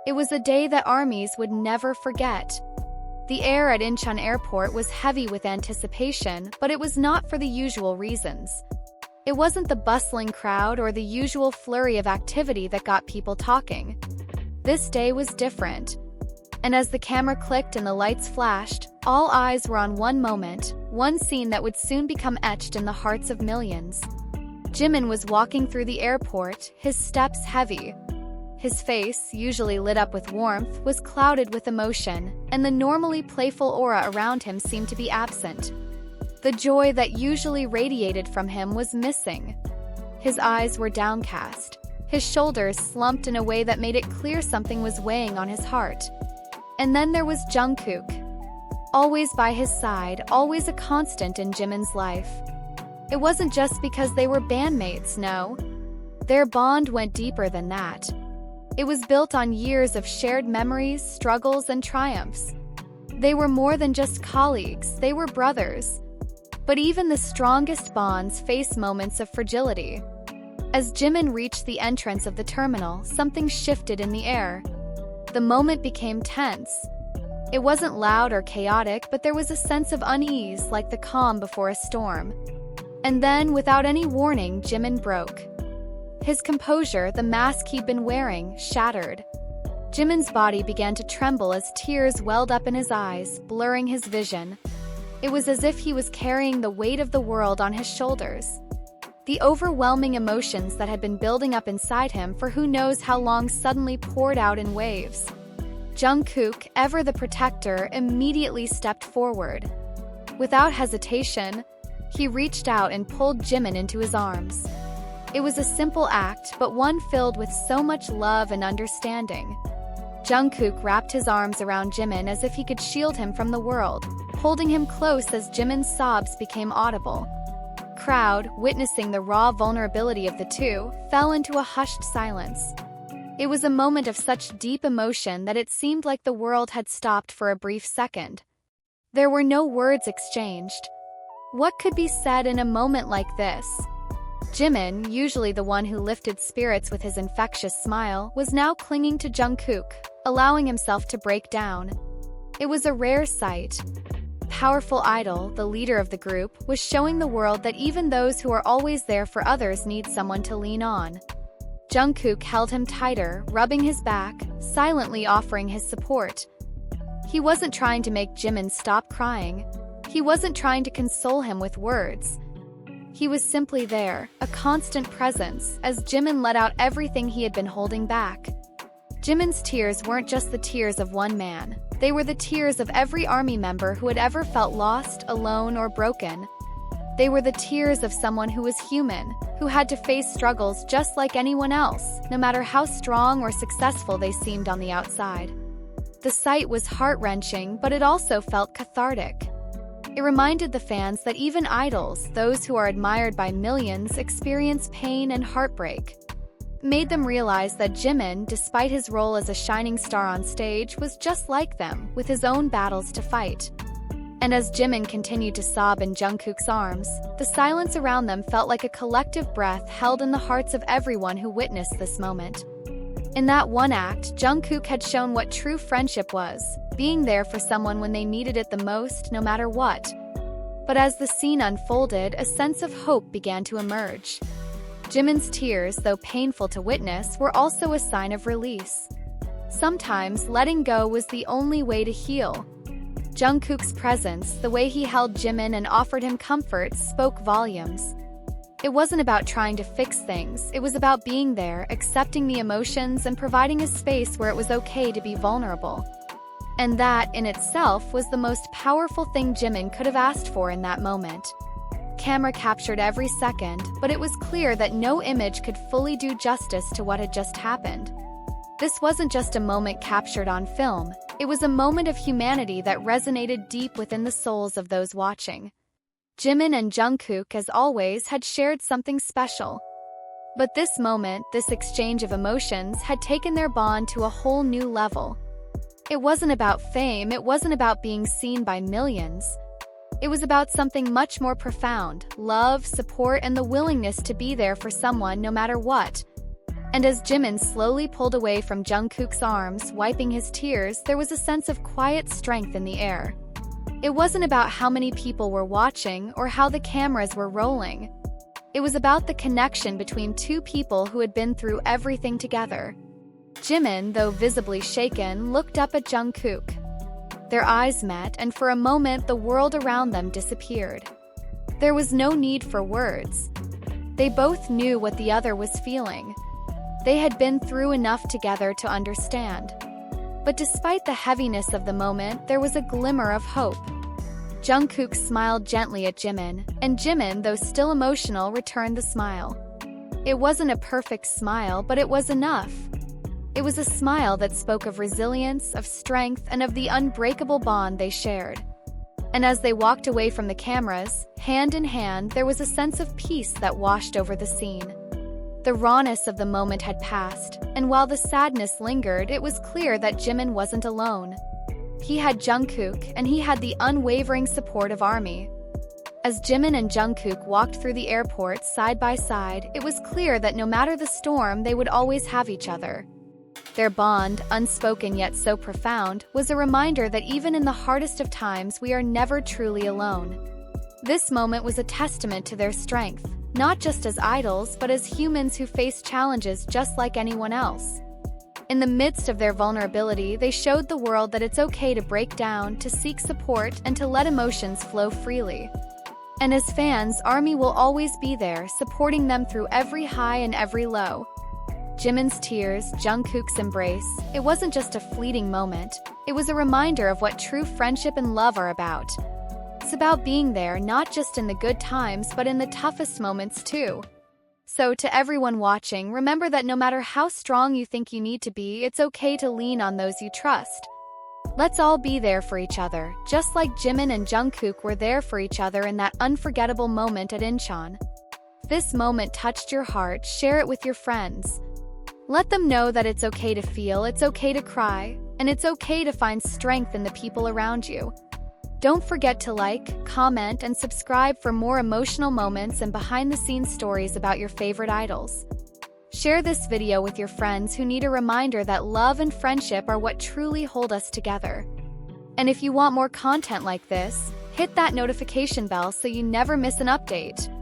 It was a day that armies would never forget. The air at Incheon Airport was heavy with anticipation, but it was not for the usual reasons. It wasn't the bustling crowd or the usual flurry of activity that got people talking. This day was different. And as the camera clicked and the lights flashed, all eyes were on one moment, one scene that would soon become etched in the hearts of millions. Jimin was walking through the airport, his steps heavy. His face, usually lit up with warmth, was clouded with emotion, and the normally playful aura around him seemed to be absent. The joy that usually radiated from him was missing. His eyes were downcast. His shoulders slumped in a way that made it clear something was weighing on his heart. And then there was Jungkook. Always by his side, always a constant in Jimin's life. It wasn't just because they were bandmates, no. Their bond went deeper than that. It was built on years of shared memories, struggles, and triumphs. They were more than just colleagues, they were brothers. But even the strongest bonds face moments of fragility. As Jimin reached the entrance of the terminal, something shifted in the air. The moment became tense. It wasn't loud or chaotic, but there was a sense of unease, like the calm before a storm. And then, without any warning, Jimin broke. His composure, the mask he'd been wearing, shattered. Jimin's body began to tremble as tears welled up in his eyes, blurring his vision. It was as if he was carrying the weight of the world on his shoulders. The overwhelming emotions that had been building up inside him for who knows how long suddenly poured out in waves. Jungkook, ever the protector, immediately stepped forward. Without hesitation, he reached out and pulled Jimin into his arms. It was a simple act, but one filled with so much love and understanding. Jungkook wrapped his arms around Jimin as if he could shield him from the world, holding him close as Jimin's sobs became audible. Crowd, witnessing the raw vulnerability of the two, fell into a hushed silence. It was a moment of such deep emotion that it seemed like the world had stopped for a brief second. There were no words exchanged. What could be said in a moment like this? Jimin, usually the one who lifted spirits with his infectious smile, was now clinging to Jungkook, allowing himself to break down. It was a rare sight. Powerful idol, the leader of the group, was showing the world that even those who are always there for others need someone to lean on. Jungkook held him tighter, rubbing his back, silently offering his support. He wasn't trying to make Jimin stop crying. He wasn't trying to console him with words. He was simply there, a constant presence, as Jimin let out everything he had been holding back. Jimin's tears weren't just the tears of one man. They were the tears of every army member who had ever felt lost, alone, or broken. They were the tears of someone who was human, who had to face struggles just like anyone else, no matter how strong or successful they seemed on the outside. The sight was heart-wrenching, but it also felt cathartic. It reminded the fans that even idols, those who are admired by millions, experience pain and heartbreak. It made them realize that Jimin, despite his role as a shining star on stage, was just like them, with his own battles to fight. And as Jimin continued to sob in Jungkook's arms, the silence around them felt like a collective breath held in the hearts of everyone who witnessed this moment. In that one act, Jungkook had shown what true friendship was, being there for someone when they needed it the most, no matter what. But as the scene unfolded, a sense of hope began to emerge. Jimin's tears, though painful to witness, were also a sign of release. Sometimes, letting go was the only way to heal. Jungkook's presence, the way he held Jimin and offered him comfort, spoke volumes. It wasn't about trying to fix things, it was about being there, accepting the emotions, and providing a space where it was okay to be vulnerable. And that, in itself, was the most powerful thing Jimin could have asked for in that moment. Camera captured every second, but it was clear that no image could fully do justice to what had just happened. This wasn't just a moment captured on film, it was a moment of humanity that resonated deep within the souls of those watching. Jimin and Jungkook, as always, had shared something special. But this moment, this exchange of emotions, had taken their bond to a whole new level. It wasn't about fame, it wasn't about being seen by millions. It was about something much more profound: love, support, and the willingness to be there for someone no matter what. And as Jimin slowly pulled away from Jungkook's arms, wiping his tears, there was a sense of quiet strength in the air. It wasn't about how many people were watching or how the cameras were rolling. It was about the connection between two people who had been through everything together. Jimin, though visibly shaken, looked up at Jungkook. Their eyes met, and for a moment the world around them disappeared. There was no need for words. They both knew what the other was feeling. They had been through enough together to understand. But despite the heaviness of the moment, there was a glimmer of hope. Jungkook smiled gently at Jimin, and Jimin, though still emotional, returned the smile. It wasn't a perfect smile, but it was enough. It was a smile that spoke of resilience, of strength, and of the unbreakable bond they shared. And as they walked away from the cameras, hand in hand, there was a sense of peace that washed over the scene. The rawness of the moment had passed, and while the sadness lingered, it was clear that Jimin wasn't alone. He had Jungkook, and he had the unwavering support of ARMY. As Jimin and Jungkook walked through the airport side by side, it was clear that no matter the storm, they would always have each other. Their bond, unspoken yet so profound, was a reminder that even in the hardest of times, we are never truly alone. This moment was a testament to their strength, not just as idols, but as humans who face challenges just like anyone else. In the midst of their vulnerability, they showed the world that it's okay to break down, to seek support, and to let emotions flow freely. And as fans, ARMY will always be there, supporting them through every high and every low. Jimin's tears, Jungkook's embrace, it wasn't just a fleeting moment, it was a reminder of what true friendship and love are about. It's about being there not just in the good times but in the toughest moments too. So to everyone watching, remember that no matter how strong you think you need to be, it's okay to lean on those you trust. Let's all be there for each other, just like Jimin and Jungkook were there for each other in that unforgettable moment at Incheon. If this moment touched your heart, share it with your friends. Let them know that it's okay to feel, it's okay to cry, and it's okay to find strength in the people around you. Don't forget to like, comment, and subscribe for more emotional moments and behind-the-scenes stories about your favorite idols. Share this video with your friends who need a reminder that love and friendship are what truly hold us together. And if you want more content like this, hit that notification bell so you never miss an update.